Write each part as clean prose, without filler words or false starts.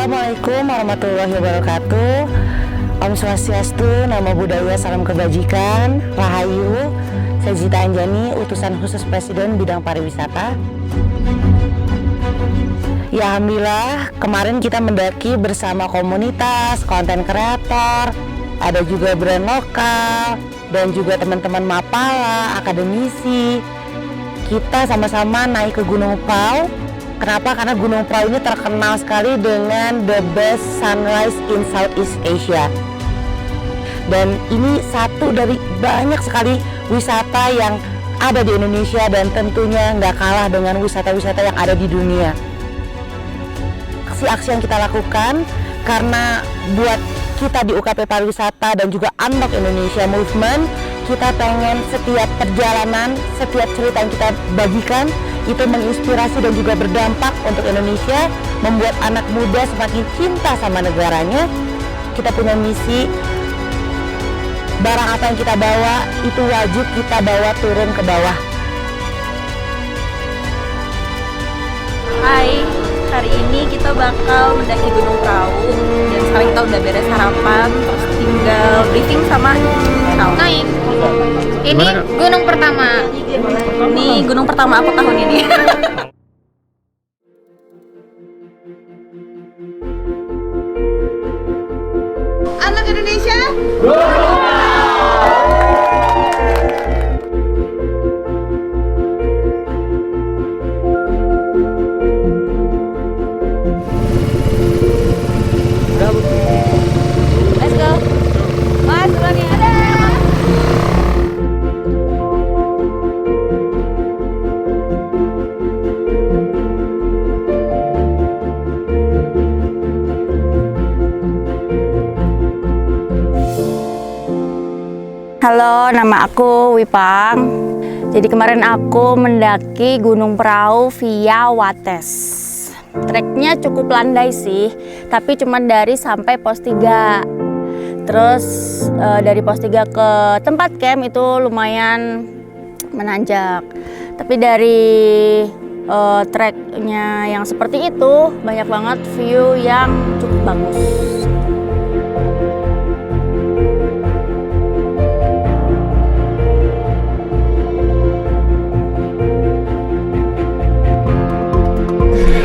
Assalamualaikum warahmatullahi wabarakatuh. Om Swastiastu, Namo Buddhaya, Salam Kebajikan, Rahayu. Saya Zita Anjani, utusan khusus Presiden bidang pariwisata. Ya alhamdulillah, kemarin kita mendaki bersama komunitas, konten kreator, ada juga brand lokal, dan juga teman-teman Mapala, akademisi. Kita sama-sama naik ke Gunung Prau. Kenapa? Karena Gunung Prau ini terkenal sekali dengan the best sunrise in Southeast Asia. Dan ini satu dari banyak sekali wisata yang ada di Indonesia dan tentunya nggak kalah dengan wisata-wisata yang ada di dunia. Aksi-aksi yang kita lakukan karena buat kita di UKP Pariwisata dan juga Unlock Indonesia Movement, kita pengen setiap perjalanan, setiap cerita yang kita bagikan itu menginspirasi dan juga berdampak untuk Indonesia, membuat anak muda semakin cinta sama negaranya. Kita punya misi, barang apa yang kita bawa itu wajib kita bawa turun ke bawah. Hai, hari ini kita bakal mendaki Gunung Prau. Dan sekarang kita udah beres sarapan, terus tinggal briefing sama naik. Ini gunung pertama. Ini gunung pertama aku tahun ini. Anak Indonesia. Let's go. Mas, duluan ada. Halo, nama aku Wipang. Jadi kemarin aku mendaki Gunung Prau via Wates. Treknya cukup landai sih, tapi cuma dari sampai pos 3. Terus dari pos 3 ke tempat camp itu lumayan menanjak. Tapi dari treknya yang seperti itu banyak banget view yang cukup bagus.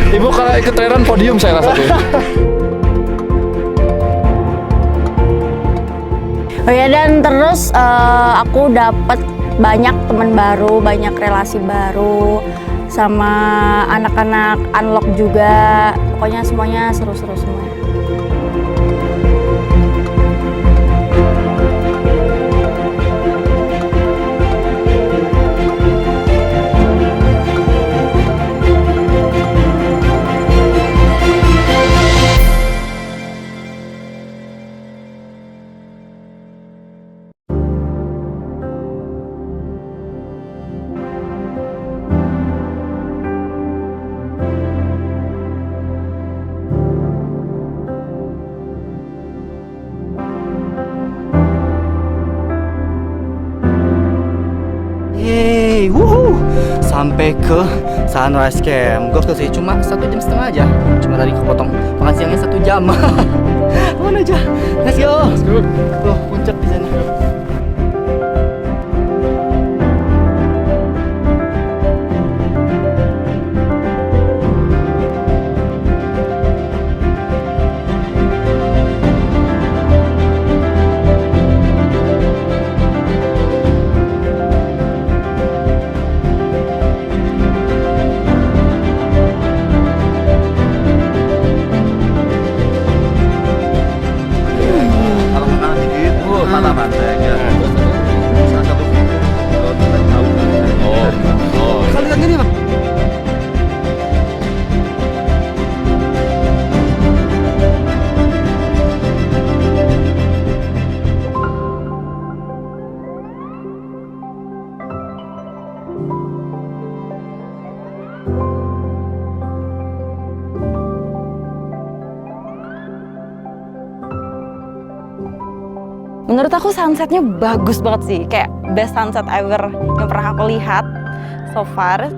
Ibu kalau ikut trailer podium saya rasa tuh. Oh ya, dan terus aku dapat banyak teman baru, banyak relasi baru, sama anak-anak Unlock juga. Pokoknya semuanya seru-seru semuanya. Yeay, wuhu, sampai ke Sunrise Camp. Gokil sih, cuma 1,5 jam aja. Cuma tadi kepotong makan siangnya 1 jam. Mana aja? Let's go. Tuh puncak di sana. Menurut aku sunsetnya bagus banget sih, kayak best sunset ever yang pernah aku lihat so far.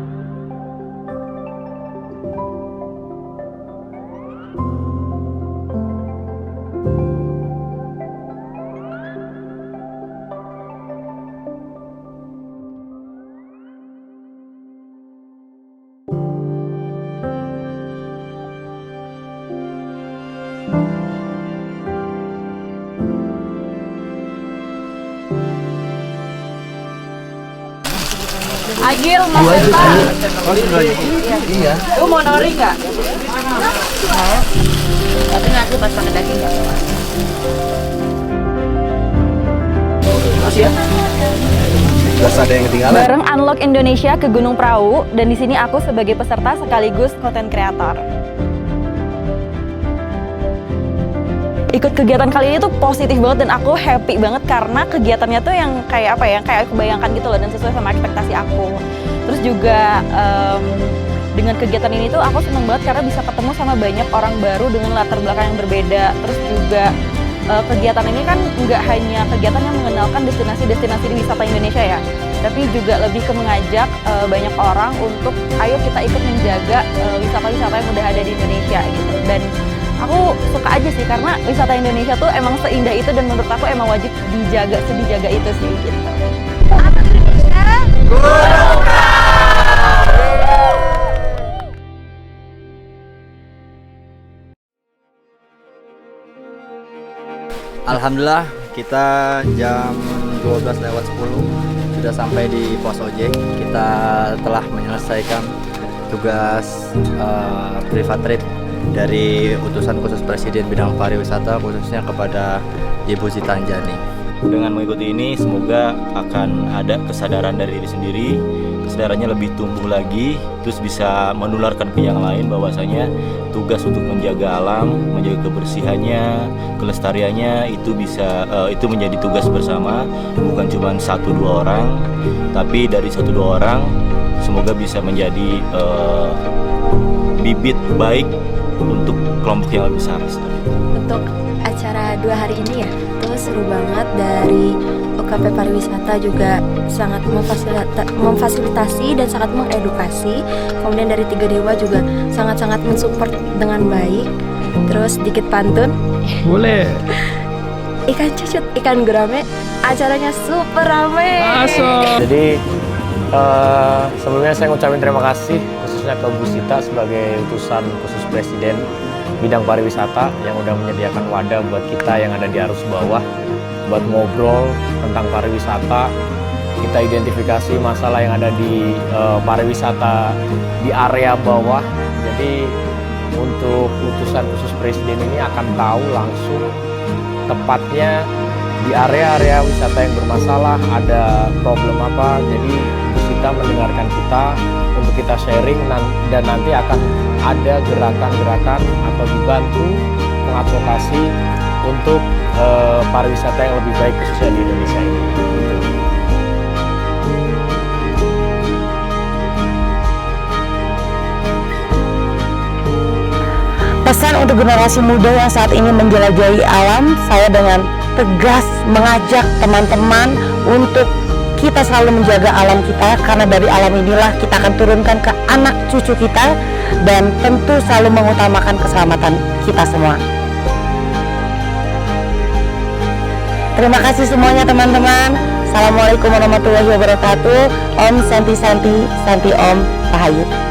Agil, Mas Eva. Iya. Lu mau nori nggak? Mau. Tapi nanti pas pakai daging nggak? Masih ya? Gak ada yang ketinggalan. Bareng Unlock Indonesia ke Gunung Prau, dan di sini aku sebagai peserta sekaligus konten kreator. Ikut kegiatan kali ini tuh positif banget dan aku happy banget karena kegiatannya tuh yang kayak apa ya, kayak aku bayangkan gitu loh dan sesuai sama ekspektasi aku. Terus juga dengan kegiatan ini tuh aku seneng banget karena bisa ketemu sama banyak orang baru dengan latar belakang yang berbeda. Terus juga kegiatan ini kan nggak hanya kegiatan yang mengenalkan destinasi-destinasi di wisata Indonesia ya, tapi juga lebih ke mengajak banyak orang untuk ayo kita ikut menjaga wisata-wisata yang udah ada di Indonesia gitu. Dan aku suka aja sih karena wisata Indonesia tuh emang seindah itu dan menurut aku emang wajib dijaga sedijaga itu sih gitu. Apa Indonesia? Alhamdulillah kita jam 12:10 sudah sampai di pos ojek. Kita telah menyelesaikan tugas privat trip dari utusan khusus Presiden bidang pariwisata khususnya kepada Ibu Zita Anjani. Dengan mengikuti ini semoga akan ada kesadaran dari diri sendiri, kesadarannya lebih tumbuh lagi, terus bisa menularkan ke yang lain bahwasanya tugas untuk menjaga alam, menjaga kebersihannya, kelestariannya itu itu menjadi tugas bersama, bukan cuma 1-2 orang, tapi dari 1-2 orang semoga bisa menjadi bibit baik untuk kelompok yang lebih besar. Untuk acara 2 hari ini ya, itu seru banget. Dari UKP Pariwisata juga sangat memfasilitasi dan sangat mengedukasi. Kemudian dari Tiga Dewa juga sangat-sangat mensupport dengan baik. Terus sedikit pantun. Boleh. Ikan cucut, ikan gurame, acaranya super rame. Masuk. Jadi sebelumnya saya ngucapin terima kasih khususnya ke Bu Zita sebagai utusan khusus Presiden bidang pariwisata yang udah menyediakan wadah buat kita yang ada di arus bawah buat ngobrol tentang pariwisata. Kita identifikasi masalah yang ada di pariwisata di area bawah. Jadi untuk utusan khusus Presiden ini akan tahu langsung tepatnya di area-area wisata yang bermasalah ada problem apa. Jadi kita mendengarkan kita untuk kita sharing dan nanti akan ada gerakan-gerakan atau dibantu mengadvokasi untuk pariwisata yang lebih baik khususnya di Indonesia ini. Pesan untuk generasi muda yang saat ini menjelajahi alam, saya dengan tegas mengajak teman-teman untuk kita selalu menjaga alam kita, karena dari alam inilah kita akan turunkan ke anak cucu kita, dan tentu selalu mengutamakan keselamatan kita semua. Terima kasih semuanya teman-teman. Assalamualaikum warahmatullahi wabarakatuh. Om Santi Santi Santi Om Rahayu.